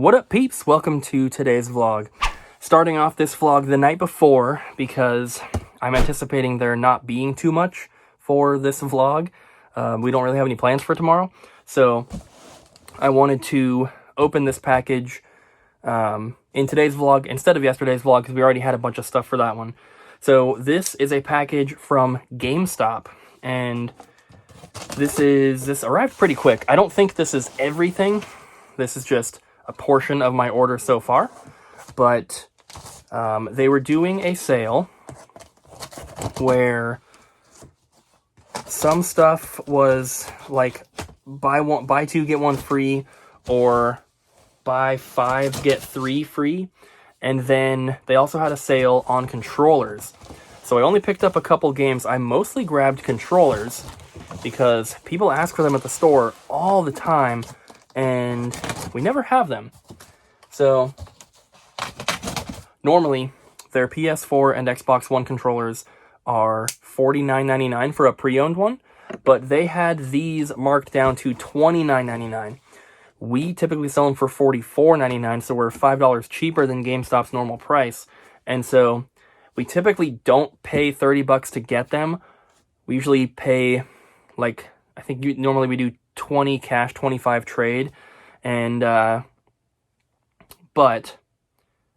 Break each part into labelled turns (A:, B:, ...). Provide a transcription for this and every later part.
A: What up, peeps? Welcome to today's vlog. Starting off this vlog the night before because I'm anticipating there not being too much for this vlog. We don't really have any plans for tomorrow, so I wanted to open this package in today's vlog instead of yesterday's vlog because we already had a bunch of stuff for that one. So this is a package from Gamestop, and this arrived pretty quick. I don't think this is everything. This is just a portion of my order so far, but they were doing a sale where some stuff was like buy two get one free, or buy five get three free, and then they also had a sale on controllers. So I only picked up a couple games. I mostly grabbed controllers because people ask for them at the store all the time and we never have them. So normally their PS4 and Xbox One controllers are $49.99 for a pre-owned one, but they had these marked down to $29.99. We typically sell them for $44.99, so we're $5 cheaper than GameStop's normal price. And so we typically don't pay $30 to get them. We usually pay, like, I think normally we do 20 cash, 25 trade, and but,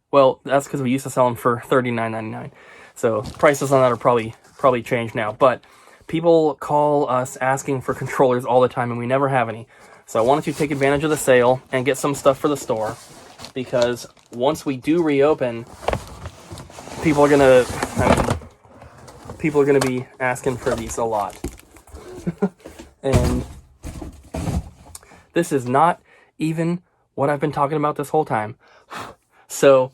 A: well, that's because we used to sell them for $39.99. So prices on that are probably changed now. But people call us asking for controllers all the time, and we never have any. So I wanted to take advantage of the sale and get some stuff for the store, because once we do reopen, people are gonna be asking for these a lot. And this is not even what I've been talking about this whole time. So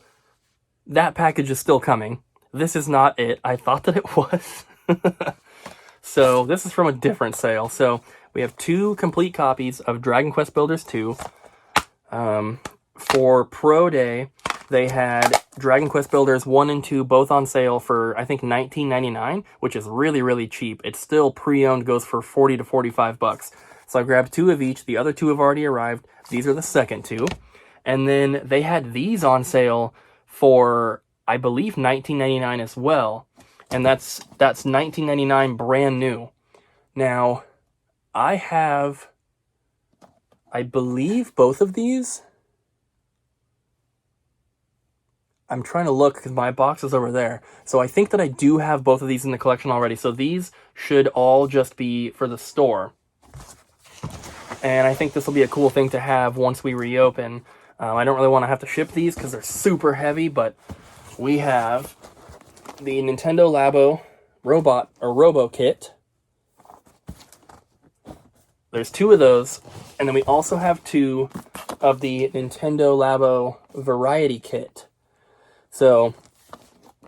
A: that package is still coming. This is not it. I thought that it was. So this is from a different sale. So we have two complete copies of Dragon Quest Builders 2. For Pro Day, they had Dragon Quest Builders 1 and 2 both on sale for, I think, $19.99, which is really, really cheap. It's still pre-owned, goes for $40 to $45. So I grabbed two of each. The other two have already arrived. These are the second two. And then they had these on sale for, I believe, $19.99 as well. And that's $19.99 brand new. Now, I have, I believe, both of these. I'm trying to look because my box is over there. So I think that I do have both of these in the collection already. So these should all just be for the store. And I think this will be a cool thing to have once we reopen. I don't really want to have to ship these because they're super heavy, but we have the Nintendo Labo robot or Robo Kit. There's two of those, and then we also have two of the Nintendo Labo Variety Kit. So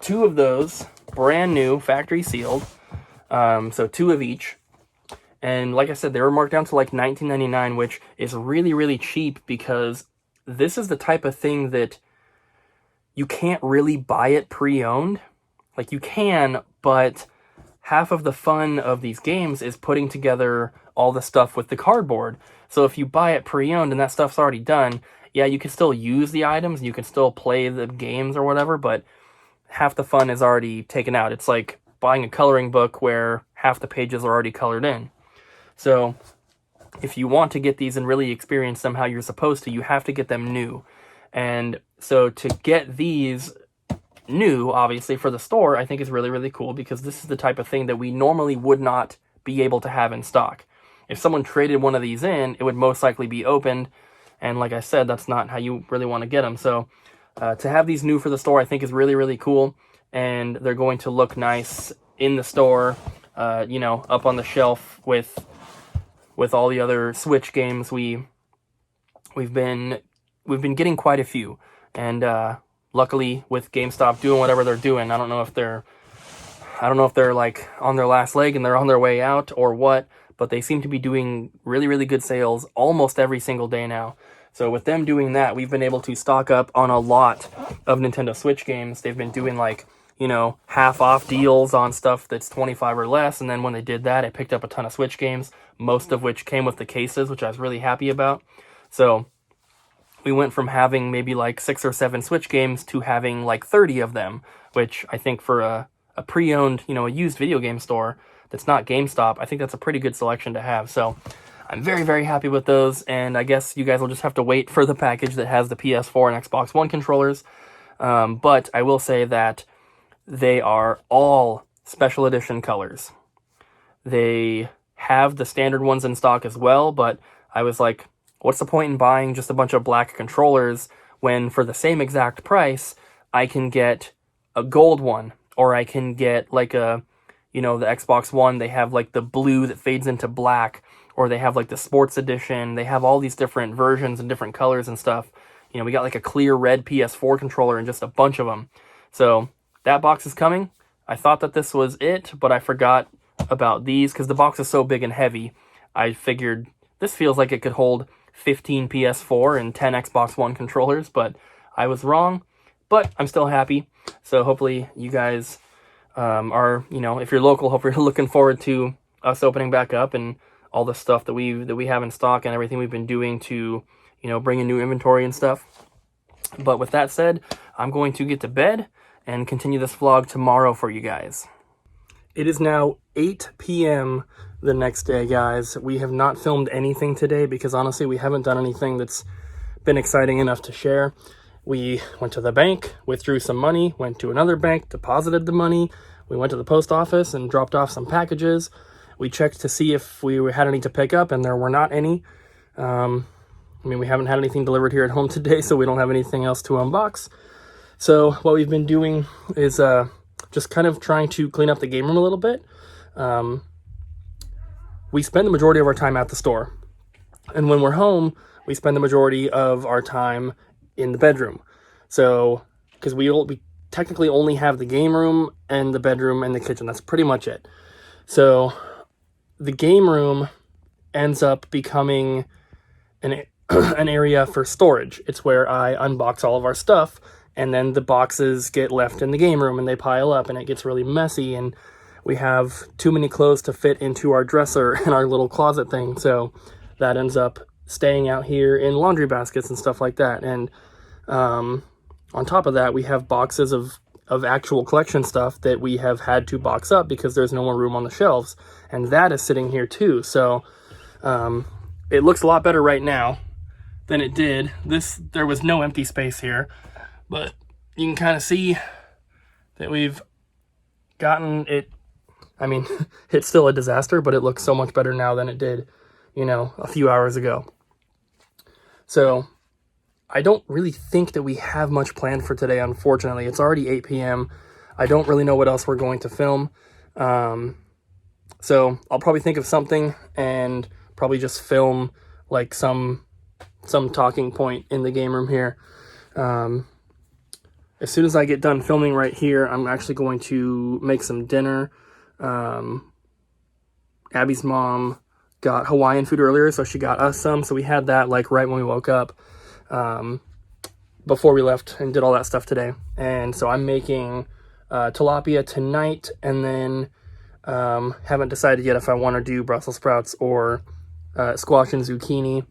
A: two of those, brand new, factory sealed. So two of each. And like I said, they were marked down to like $19.99, which is really, really cheap because this is the type of thing that you can't really buy it pre-owned. Like, you can, but half of the fun of these games is putting together all the stuff with the cardboard. So if you buy it pre-owned and that stuff's already done, yeah, you can still use the items, you can still play the games or whatever, but half the fun is already taken out. It's like buying a coloring book where half the pages are already colored in. So if you want to get these and really experience them how you're supposed to, you have to get them new. And so to get these new, obviously, for the store, I think is really, really cool, because this is the type of thing that we normally would not be able to have in stock. If someone traded one of these in, it would most likely be opened, and like I said, that's not how you really want to get them. So to have these new for the store, I think is really, really cool, and they're going to look nice in the store, you know, up on the shelf with all the other Switch games. We've been getting quite a few, and luckily with GameStop doing whatever they're doing, I don't know if they're like on their last leg and they're on their way out or what, but they seem to be doing really, really good sales almost every single day now. So with them doing that, we've been able to stock up on a lot of Nintendo Switch games. They've been doing, like, you know, half off deals on stuff that's 25 or less. And then when they did that, I picked up a ton of Switch games, most of which came with the cases, which I was really happy about. So we went from having maybe like 6 or 7 Switch games to having like 30 of them, which I think for a pre-owned, a used video game store that's not GameStop, I think that's a pretty good selection to have. So I'm very, very happy with those, and I guess you guys will just have to wait for the package that has the PS4 and Xbox One controllers. But I will say that they are all special edition colors. They have the standard ones in stock as well, but I was like, what's the point in buying just a bunch of black controllers when for the same exact price, I can get a gold one, or I can get like the Xbox One, they have like the blue that fades into black, or they have like the sports edition. They have all these different versions and different colors and stuff. We got like a clear red PS4 controller and just a bunch of them. So that box is coming. I thought that this was it, but I forgot about these because the box is so big and heavy. I figured this feels like it could hold 15 PS4 and 10 Xbox One controllers, but I was wrong. But I'm still happy. So hopefully you guys are, if you're local, hopefully you're looking forward to us opening back up and all the stuff that we have in stock and everything we've been doing to, bring in new inventory and stuff. But with that said, I'm going to get to bed and continue this vlog tomorrow for you guys. It is now 8 p.m. the next day, guys. We have not filmed anything today because honestly, we haven't done anything that's been exciting enough to share. We went to the bank, withdrew some money, went to another bank, deposited the money. We went to the post office and dropped off some packages. We checked to see if we had any to pick up, and there were not any. We haven't had anything delivered here at home today, so we don't have anything else to unbox. So what we've been doing is just kind of trying to clean up the game room a little bit. We spend the majority of our time at the store. And when we're home, we spend the majority of our time in the bedroom. So, because we technically only have the game room and the bedroom and the kitchen. That's pretty much it. So, the game room ends up becoming an area for storage. It's where I unbox all of our stuff, and then the boxes get left in the game room and they pile up and it gets really messy, and we have too many clothes to fit into our dresser and our little closet thing. So that ends up staying out here in laundry baskets and stuff like that. And on top of that, we have boxes of actual collection stuff that we have had to box up because there's no more room on the shelves, and that is sitting here too. So it looks a lot better right now than it did. There was no empty space here, but you can kind of see that we've gotten it. I mean, it's still a disaster, but it looks so much better now than it did, a few hours ago. So I don't really think that we have much planned for today, unfortunately. It's already 8 p.m. I don't really know what else we're going to film. So I'll probably think of something and probably just film like some talking point in the game room here. As soon as I get done filming right here, I'm actually going to make some dinner. Abby's mom got Hawaiian food earlier, so she got us some. So we had that like right when we woke up, before we left and did all that stuff today. And so I'm making tilapia tonight, and then haven't decided yet if I want to do Brussels sprouts or squash and zucchini.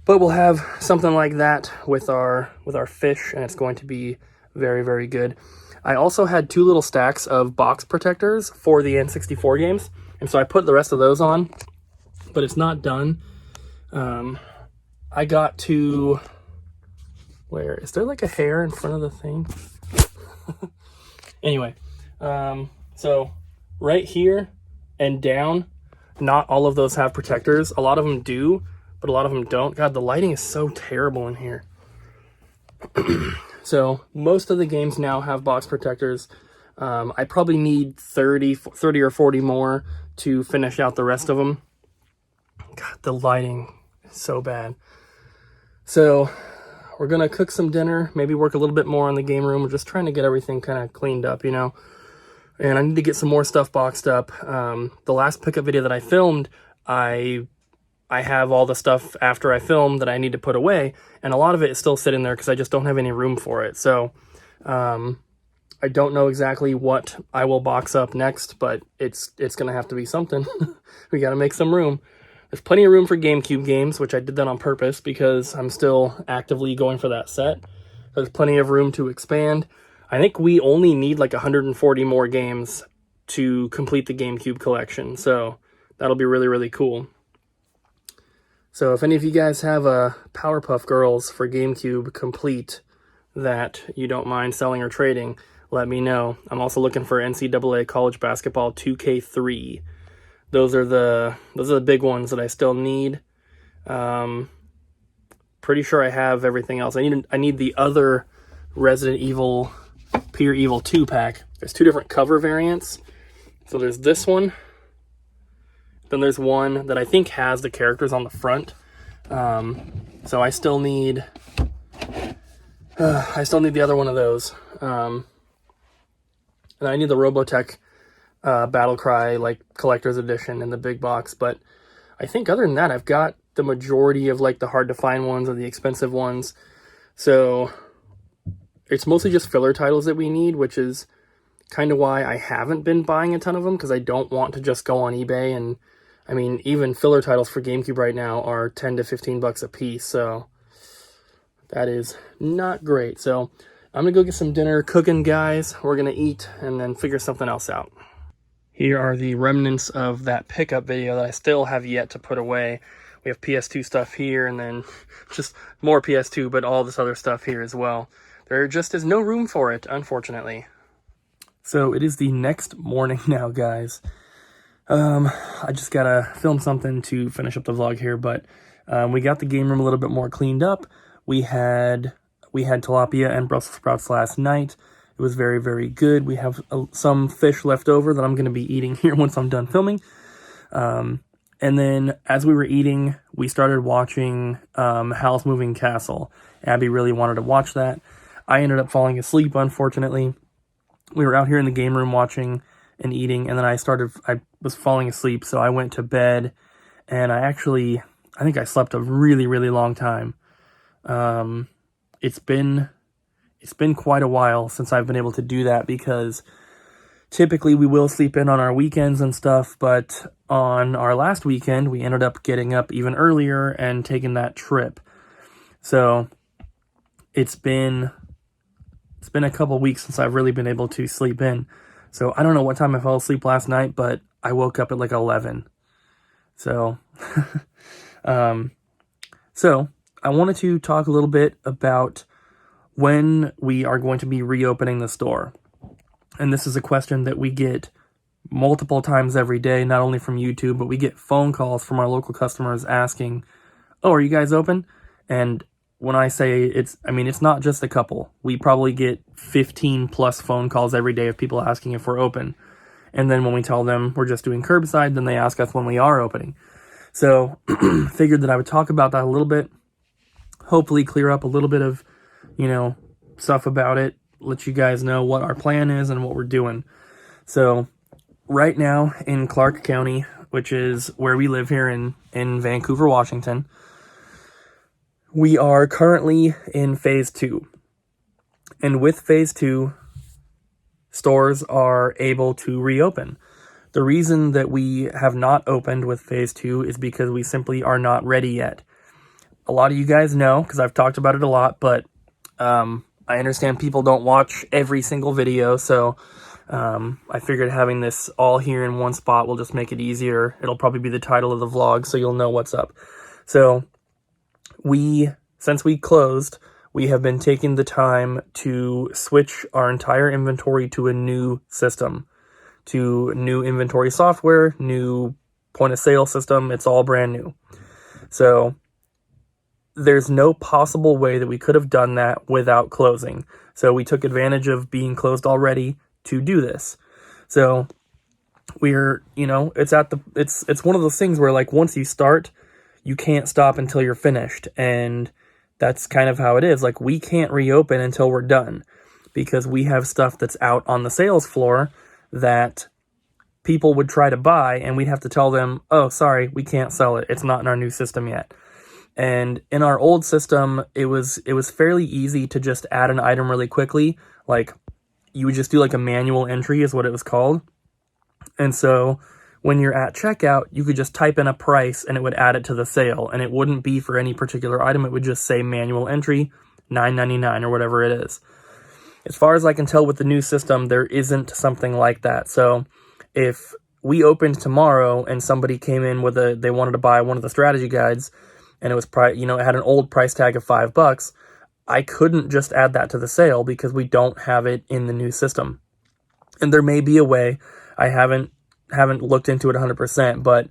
A: But we'll have something like that with our fish, and it's going to be very, very good. I also had 2 little stacks of box protectors for the N64 games, and so I put the rest of those on, but it's not done. I got to... Where? Is there like a hair in front of the thing? Anyway, so right here and down, not all of those have protectors. A lot of them do, but a lot of them don't. God, the lighting is so terrible in here. So most of the games now have box protectors. I probably need 30 or 40 more to finish out the rest of them. God, the lighting is so bad. So we're going to cook some dinner, maybe work a little bit more on the game room. We're just trying to get everything kind of cleaned up, And I need to get some more stuff boxed up. The last pickup video that I filmed, I have all the stuff after I filmed that I need to put away, and a lot of it is still sitting there because I just don't have any room for it. So I don't know exactly what I will box up next, but it's going to have to be something. We got to make some room. There's plenty of room for GameCube games, which I did that on purpose because I'm still actively going for that set. There's plenty of room to expand. I think we only need like 140 more games to complete the GameCube collection, so that'll be really, really cool. So if any of you guys have a Powerpuff Girls for GameCube complete that you don't mind selling or trading, let me know. I'm also looking for NCAA College Basketball 2K3. Those are the big ones that I still need. Pretty sure I have everything else. I need the other Resident Evil Pure Evil 2 pack. There's two different cover variants. So there's this one. Then there's one that I think has the characters on the front. So I still need the other one of those. And I need the Robotech Battlecry like collector's edition in the big box. But I think other than that, I've got the majority of like the hard to find ones or the expensive ones. So it's mostly just filler titles that we need, which is kind of why I haven't been buying a ton of them, because I don't want to just go on eBay. And I mean, even filler titles for GameCube right now are 10 to 15 bucks a piece, so that is not great. So I'm gonna go get some dinner cooking, guys. We're gonna eat and then figure something else out. Here are the remnants of that pickup video that I still have yet to put away. We have PS2 stuff here, and then just more PS2, but all this other stuff here as well. There just is no room for it, unfortunately. So it is the next morning now, guys. I just gotta film something to finish up the vlog here, but we got the game room a little bit more cleaned up. We had tilapia and Brussels sprouts last night. It was very, very good. We have some fish left over that I'm going to be eating here once I'm done filming. And then as we were eating, we started watching Howl's Moving Castle. Abby really wanted to watch that. I ended up falling asleep, unfortunately. We were out here in the game room watching and eating, and then I was falling asleep, so I went to bed, and I think I slept a really, really long time. It's been quite a while since I've been able to do that, because typically we will sleep in on our weekends and stuff, but on our last weekend, we ended up getting up even earlier and taking that trip. So it's been a couple weeks since I've really been able to sleep in. So I don't know what time I fell asleep last night, but I woke up at like 11. So, so I wanted to talk a little bit about when we are going to be reopening the store. And this is a question that we get multiple times every day, not only from YouTube, but we get phone calls from our local customers asking, "Oh, are you guys open?" And when I say it's not just a couple. We probably get 15 plus phone calls every day of people asking if we're open. And then when we tell them we're just doing curbside, then they ask us when we are opening. So figured that I would talk about that a little bit, hopefully clear up a little bit of, stuff about it, let you guys know what our plan is and what we're doing. So right now in Clark County, which is where we live here in Vancouver, Washington, we are currently in phase 2. And with phase 2, stores are able to reopen. The reason that we have not opened with phase 2 is because we simply are not ready yet. A lot of you guys know, because I've talked about it a lot, but I understand people don't watch every single video, so I figured having this all here in one spot will just make it easier. It'll probably be the title of the vlog, so you'll know what's up. So since we closed, we have been taking the time to switch our entire inventory to a new system, to new inventory software, new point of sale system. It's all brand new. So there's no possible way that we could have done that without closing. So we took advantage of being closed already to do this. So we're, it's one of those things where, like, once you start, you can't stop until you're finished. And that's kind of how it is. Like, we can't reopen until we're done, because we have stuff that's out on the sales floor that people would try to buy, and we'd have to tell them, "Oh, sorry, we can't sell it. It's not in our new system yet." And in our old system, it was fairly easy to just add an item really quickly. Like, you would just do like a manual entry is what it was called. And so when you're at checkout, you could just type in a price and it would add it to the sale, and it wouldn't be for any particular item. It would just say manual entry, $9.99 or whatever it is. As far as I can tell with the new system, there isn't something like that. So if we opened tomorrow and somebody came in with they wanted to buy one of the strategy guides, and it was it had an old price tag of $5, I couldn't just add that to the sale because we don't have it in the new system. And there may be a way. I haven't looked into it 100%, but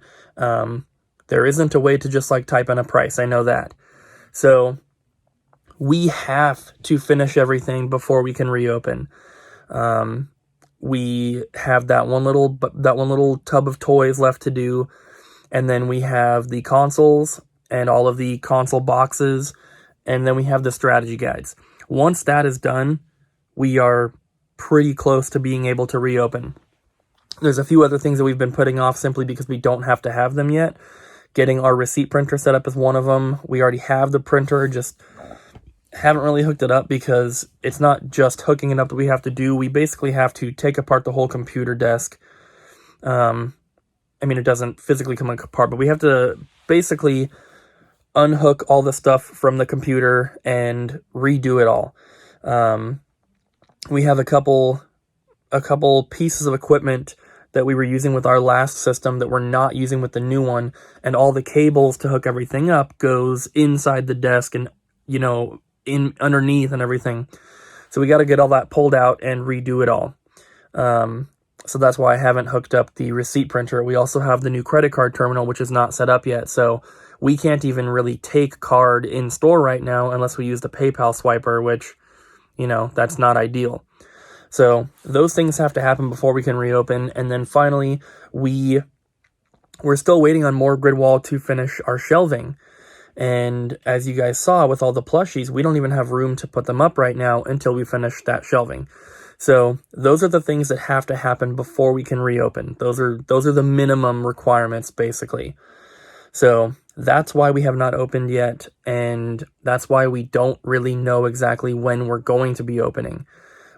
A: there isn't a way to just like type in a price. I know that. So we have to finish everything before we can reopen. We have that one little tub of toys left to do, and then we have the consoles and all of the console boxes, and then we have the strategy guides. Once that is done, we are pretty close to being able to reopen. There's a few other things that we've been putting off simply because we don't have to have them yet. Getting our receipt printer set up is one of them. We already have the printer, just haven't really hooked it up because it's not just hooking it up that we have to do. We basically have to take apart the whole computer desk. It doesn't physically come apart, but we have to basically unhook all the stuff from the computer and redo it all. We have a couple pieces of equipment that we were using with our last system that we're not using with the new one, and all the cables to hook everything up goes inside the desk and in underneath and everything. So we got to get all that pulled out and redo it all. So that's why I haven't hooked up the receipt printer. We also have the new credit card terminal, which is not set up yet. So we can't even really take card in store right now unless we use the PayPal swiper, which, that's not ideal. So those things have to happen before we can reopen. And then finally, we're still waiting on more grid wall to finish our shelving. And as you guys saw with all the plushies, we don't even have room to put them up right now until we finish that shelving. So those are the things that have to happen before we can reopen. Those are the minimum requirements, basically. So that's why we have not opened yet, and that's why we don't really know exactly when we're going to be opening.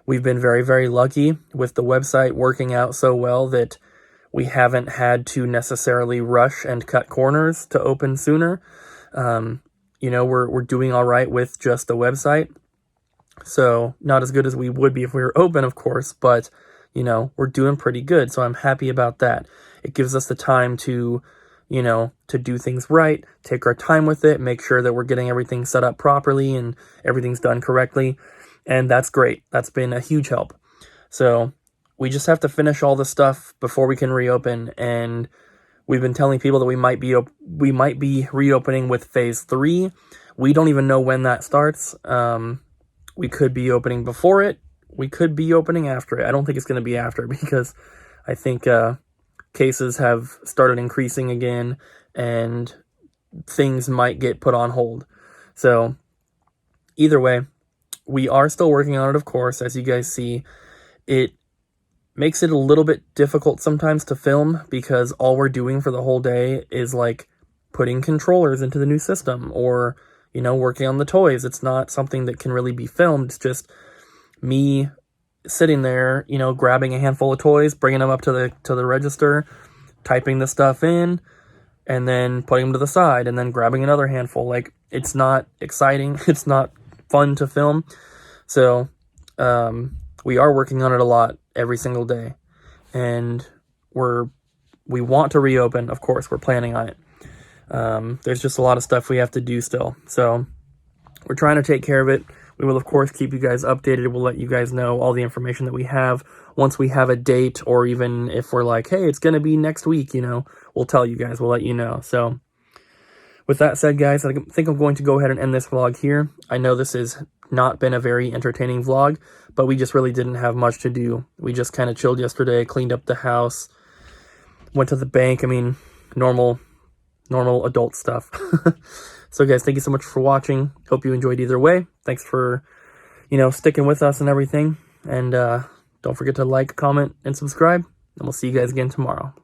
A: We've been very, very lucky with the website working out so well that we haven't had to necessarily rush and cut corners to open sooner. We're doing all right with just the website. So not as good as we would be if we were open, of course, but we're doing pretty good. So I'm happy about that. It gives us the time to do things right, take our time with it, make sure that we're getting everything set up properly and everything's done correctly. And that's great. That's been a huge help. So we just have to finish all the stuff before we can reopen. And we've been telling people that we might be reopening with phase 3. We don't even know when that starts. We could be opening before it. We could be opening after it. I don't think it's going to be after because I think cases have started increasing again and things might get put on hold. So either way, we are still working on it, of course. As you guys see, it makes it a little bit difficult sometimes to film because all we're doing for the whole day is like putting controllers into the new system or, working on the toys. It's not something that can really be filmed. It's just me sitting there, grabbing a handful of toys, bringing them up to the register, typing the stuff in, and then putting them to the side, and then grabbing another handful. Like, it's not exciting. It's not fun to film. So we are working on it a lot every single day, and we want to reopen. Of course, we're planning on it. There's just a lot of stuff we have to do still, so we're trying to take care of it. We will, of course, keep you guys updated. We'll let you guys know all the information that we have. Once we have a date, or even if we're like, hey, it's going to be next week, we'll tell you guys. We'll let you know. So with that said, guys, I think I'm going to go ahead and end this vlog here. I know this has not been a very entertaining vlog, but we just really didn't have much to do. We just kind of chilled yesterday, cleaned up the house, went to the bank. Normal adult stuff. So guys, thank you so much for watching. Hope you enjoyed either way. Thanks for, sticking with us and everything. And don't forget to like, comment, and subscribe. And we'll see you guys again tomorrow.